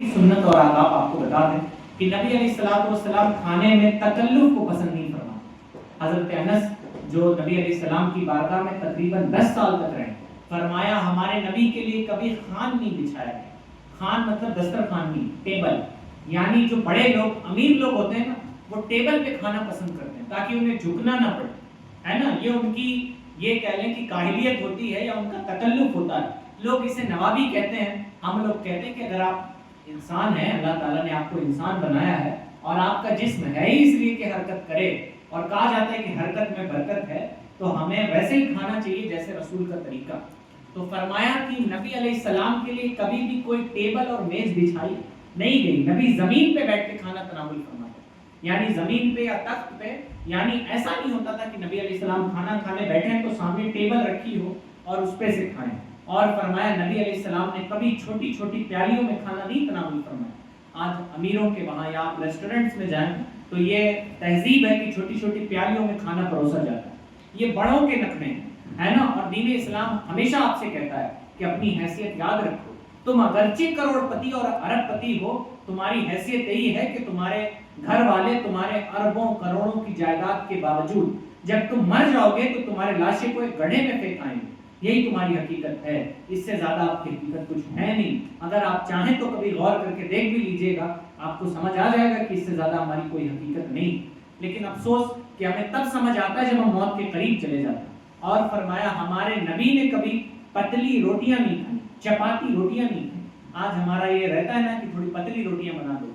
सुन्नत और आदाब आपको बता दें कि नबी अलैहिस्सलाम खाने में तकल्लुफ को पसंद नहीं फरमाते। हज़रत अनस जो नबी अलैहिस्सलाम की बारगाह में तकरीबन 10 साल तक रहे, फरमाया हमारे नबी के लिए कभी खान नहीं बिछाया गया। खान मतलब दस्तरखान नहीं, टेबल। यानी जो बड़े लोग अमीर लोग होते हैं ना, वो टेबल पे खाना पसंद करते हैं ताकि उन्हें झुकना ना पड़े, है ना। ये उनकी ये कह लें कि काहिलियत होती है या उनका तकल्लुफ होता है। लोग इसे नवाबी कहते हैं। हम लोग कहते हैं कि अगर आप इंसान है, अल्लाह ताला ने आपको इंसान बनाया है और आपका जिस्म है ही इसलिए कि हरकत करे, और कहा जाता है कि हरकत में बरकत है, तो हमें वैसे ही खाना चाहिए जैसे रसूल का तरीका। तो फरमाया कि नबी अलैहिस्सलाम के लिए कभी भी कोई टेबल और मेज बिछाई नहीं गई। नबी जमीन पे बैठ के खाना तनावुल फरमाते, यानी जमीन पे या तख्त पे। यानी ऐसा नहीं होता था कि नबी अलैहिस्सलाम खाना खाने बैठे हैं तो सामने टेबल रखी हो और उस पे से खाएं। और फरमाया नबी अलैहिस्सलाम ने कभी छोटी छोटी प्यालियों में खाना नहीं तनावुल फरमाया। आज अमीरों के वहाँ या आप रेस्टोरेंट्स में जाएं तो ये तहजीब है कि छोटी छोटी प्यालियों में खाना परोसा जाता है। ये बड़ों के नखरे हैं, है ना। और दीन इस्लाम हमेशा आपसे कहता है कि अपनी हैसियत याद रखो। तुम अगरचे करोड़पति और अरबपति हो, तुम्हारी हैसियत यही है कि तुम्हारे घर वाले तुम्हारे अरबों करोड़ों की जायदाद के बावजूद जब तुम मर जाओगे तो तुम्हारे लाशें को एक गड्ढे में फेंक आएंगे। यही तुम्हारी हकीकत है, इससे ज्यादा आपकी हकीकत कुछ है नहीं। अगर आप चाहें तो कभी गौर करके देख भी लीजिएगा, आपको समझ आ जाएगा कि इससे ज्यादा हमारी कोई हकीकत नहीं। लेकिन अफसोस कि हमें तब समझ आता है जब हम मौत के करीब चले जाते हैं। और फरमाया हमारे नबी ने कभी पतली रोटियां नहीं खाई, चपाती रोटियां नहीं खाई। आज हमारा ये रहता है ना कि थोड़ी पतली रोटियां बना दो,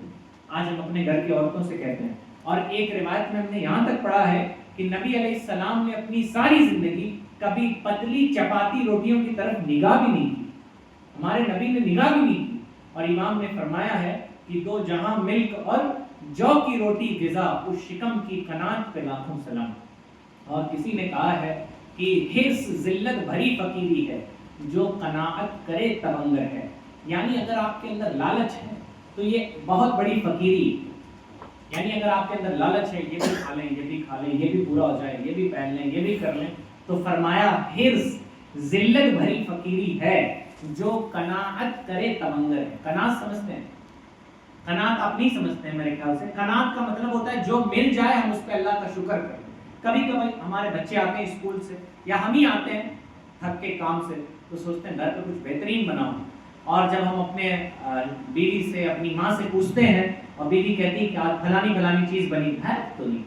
आज हम अपने घर की औरतों से कहते हैं। और एक रिवायत में हमने यहाँ तक पढ़ा है कि नबी अलैहिस्सलाम ने अपनी सारी जिंदगी कभी पतली चपाती रोटियों की तरफ निगाह भी नहीं की। हमारे नबी ने निगाह भी नहीं की। और इमाम ने फरमाया है कि दो जहां मिल्क और जौ की रोटी गिज़ा, उस शिकम की कनात पे लाखों सलाम। और किसी ने कहा है कि हिर्स जिल्लत भरी फकीरी है, जो कनाअत करे तवंगर है। यानी अगर आपके अंदर लालच है तो ये बहुत बड़ी फकीरी। यानी अगर आपके अंदर लालच है, ये भी खा लें, ये भी खा लें, ये भी पूरा हो जाए, ये भी पहन लें, ये भी कर लें, तो फरमाया हिर्स जिल्लत भरी फकीरी है, जो कनाअत करे तवंगर है। कनात समझते हैं? कनात आप नहीं समझते हैं मेरे ख्याल से। कनात का मतलब होता है जो मिल जाए हम उस पर अल्लाह का शुक्र करें। कभी कभी हमारे बच्चे आते हैं स्कूल से या हम ही आते हैं थक के काम से, तो सोचते हैं घर पे कुछ बेहतरीन बनाओ। और जब हम अपने बीवी से, अपनी माँ से पूछते हैं और बीवी कहती है कि आज फलानी फलानी चीज़ बनी है, तो नहीं,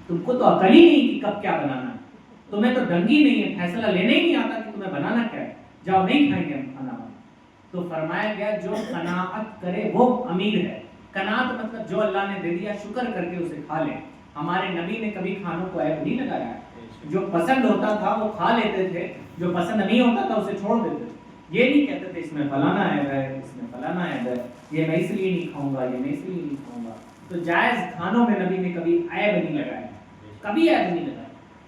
तुमको तो अकल ही नहीं कि कब क्या बनाना है, तुम्हें तो डंगी नहीं है, फैसला लेने ही नहीं आता कि तुम्हें बनाना क्या है, जाओ नहीं खाएंगे हम खाना। तो फरमाया गया जो कनाअत करे वो अमीर है। कनात मतलब जो अल्लाह ने दे दिया शुक्र करके उसे खा ले। हमारे नबी ने कभी खानों को ऐब नहीं लगाया। जो पसंद होता था वो खा लेते थे, जो पसंद नहीं होता था उसे छोड़ देते थे। ये नहीं कहते थे इसमें फलाना ऐब है, इसमें फलाना ऐब है, ये मैं इसलिए नहीं खाऊंगा, ये मैं इसलिए नहीं खाऊंगा। तो जायज़ खानों में नबी ने कभी ऐब नहीं लगाया, कभी ऐब नहीं लगाया।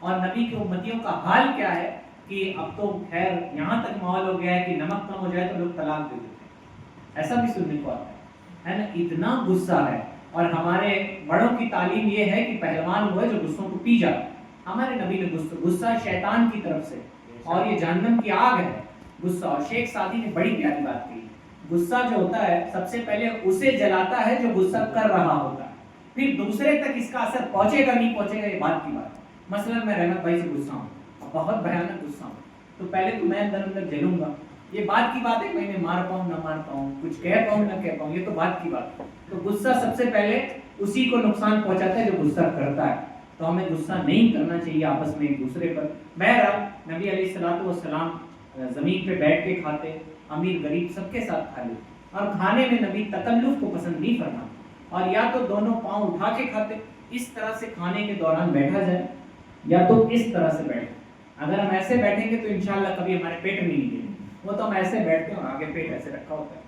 और नबी के उम्मतियों का हाल क्या है कि अब तो खैर यहाँ तक माहौल हो गया है कि नमक कम हो जाए तो लोग तलाक दे देते हैं, ऐसा भी सुनने को आता है ना। इतना गुस्सा है। और हमारे बड़ों की तालीम ये है कि पहलवान वो है जो गुस्सों को पी जाता है। हमारे नबी ने गुस्सा शैतान की तरफ से, और ये जहन्नम की आग है गुस्सा। और शेख सादी ने बड़ी प्यारी बात की, गुस्सा जो होता है सबसे पहले उसे जलाता है जो गुस्सा कर रहा होता है, फिर दूसरे तक इसका असर पहुंचेगा नहीं पहुंचेगा ये बात की बात है। मसलन मैं रहमत भाई से गुस्सा हूँ, बहुत भयानक गुस्सा हूँ, तो पहले तो मैं अंदर अंदर जलूंगा। ये बात की बात है, मैं मार पाऊँ ना मार पाऊँ, कुछ कह पाऊँ ना कह पाऊँ, ये तो बात की बात है। तो गुस्सा सबसे पहले उसी को नुकसान पहुंचाता है जो गुस्सा करता है। तो हमें गुस्सा नहीं करना चाहिए आपस में एक दूसरे पर। बहरहाल नबी अलैहिस्सलाम ज़मीन पे बैठ के खाते, अमीर गरीब सबके साथ खा ले। और खाने में नबी तकल्लुफ को पसंद नहीं फरमाते। और या तो दोनों पाँव उठा के खाते, इस तरह से खाने के दौरान बैठा जाए, या तो इस तरह से बैठे। अगर हम ऐसे बैठेंगे तो इंशाल्लाह कभी हमारे पेट में नहीं गिरेंगे, वो तो हम ऐसे बैठते हैं आगे पेट ऐसे रखा होता है।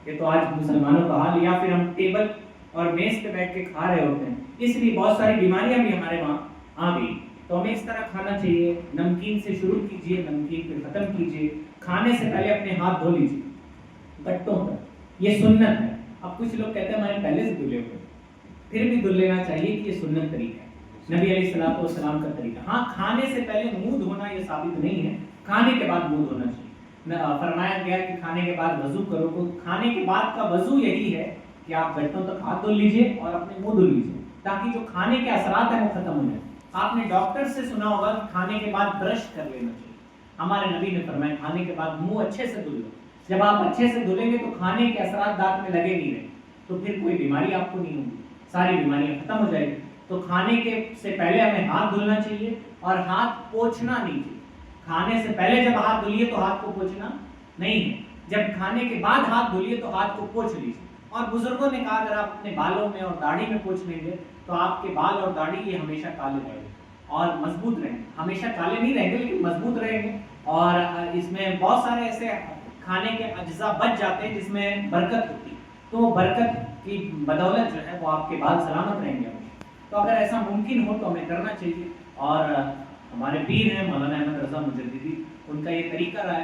ये तो आज मुसलमानों का हाल। या फिर हम टेबल और मेज पे बैठ के खा रहे होते हैं, इसलिए बहुत सारी बीमारियां भी हमारे वहाँ आ गई। तो हमें इस तरह खाना चाहिए। नमकीन से शुरू कीजिए, नमकीन पे ख़त्म कीजिए। खाने से पहले अपने हाथ धो लीजिए गट्टों पर, ये सुन्नत है। अब कुछ लोग कहते हैं हमारे पहले से धुले हुए, फिर भी धुल लेना चाहिए कि ये सुन्नत तरीका है, नबी अलैहिस्सलाम का तरीका। हाँ, खाने से पहले मुंह धोना ये साबित नहीं है, खाने के बाद मुंह धोना चाहिए। فرمایا گیا کہ کھانے کے بعد وضو کرو، تو کھانے کے بعد کا وضو یہی ہے کہ آپ گھٹنوں تک ہاتھ دھل لیجئے اور اپنے منہ دھل لیجئے، تاکہ جو کھانے کے اثرات ہیں وہ ختم ہو جائیں۔ آپ نے ڈاکٹر سے سنا ہوگا کہ کھانے کے بعد برش کر لینا چاہیے، ہمارے نبی نے فرمایا کھانے کے بعد منہ اچھے سے دھل لو۔ جب آپ اچھے سے دھلیں گے تو کھانے کے اثرات دانت میں لگے نہیں رہیں، تو پھر کوئی بیماری آپ کو نہیں ہوگی، ساری بیماریاں ختم ہو جائیں گی۔ تو کھانے کے سے پہلے ہمیں ہاتھ دھلنا چاہیے اور ہاتھ پوچھنا نہیں چاہیے۔ کھانے سے پہلے جب ہاتھ دھلیے تو ہاتھ کو پوچھنا نہیں ہے، جب کھانے کے بعد ہاتھ دھلیے تو ہاتھ کو پوچھ لیجیے۔ اور بزرگوں نے کہا اگر آپ اپنے بالوں میں اور داڑھی میں پوچھ لیں گے تو آپ کے بال اور داڑھی یہ ہمیشہ کالے رہیں گے اور مضبوط رہیں گے، ہمیشہ کالے نہیں رہیں گے لیکن مضبوط رہیں گے۔ اور اس میں بہت سارے ایسے کھانے کے اجزاء بچ جاتے ہیں جس میں برکت ہوتی ہے، تو وہ برکت کی بدولت جو ہے وہ آپ کے بال سلامت رہیں گے ہمیشہ۔ تو اگر ایسا ممکن ہو تو ہمیں کرنا چاہیے۔ اور ہمارے پیر ہیں مولانا احمد رضا مجددی، ان کا یہ طریقہ رہا ہے